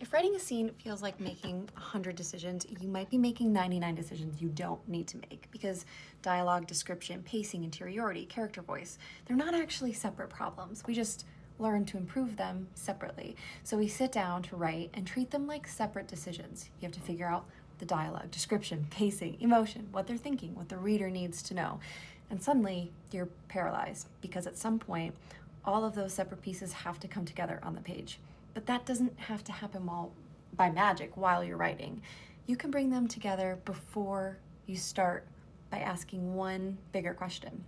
If writing a scene feels like making 100 decisions, you might be making 99 decisions you don't need to make because dialogue, description, pacing, interiority, character voice, they're not actually separate problems. We just learn to improve them separately. So we sit down to write and treat them like separate decisions. You have to figure out the dialogue, description, pacing, emotion, what they're thinking, what the reader needs to know. And suddenly you're paralyzed because at some point, all of those separate pieces have to come together on the page. But that doesn't have to happen by magic while you're writing. You can bring them together before you start by asking one bigger question.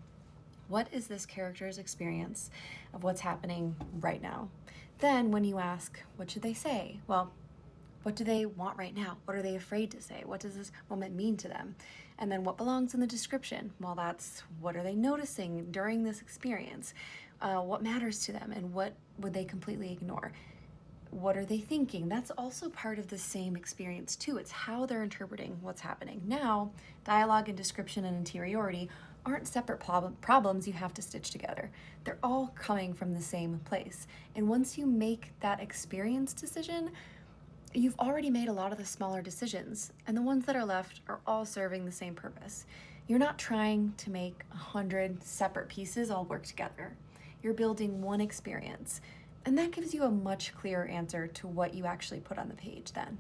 What is this character's experience of what's happening right now? Then when you ask, what should they say? Well, what do they want right now? What are they afraid to say? What does this moment mean to them? And then what belongs in the description? Well, that's what are they noticing during this experience? What matters to them and what would they completely ignore? What are they thinking? That's also part of the same experience too. It's how they're interpreting what's happening. Now, dialogue and description and interiority aren't separate problems you have to stitch together. They're all coming from the same place. And once you make that experience decision, you've already made a lot of the smaller decisions, and the ones that are left are all serving the same purpose. You're not trying to make 100 separate pieces all work together. You're building one experience. And that gives you a much clearer answer to what you actually put on the page then.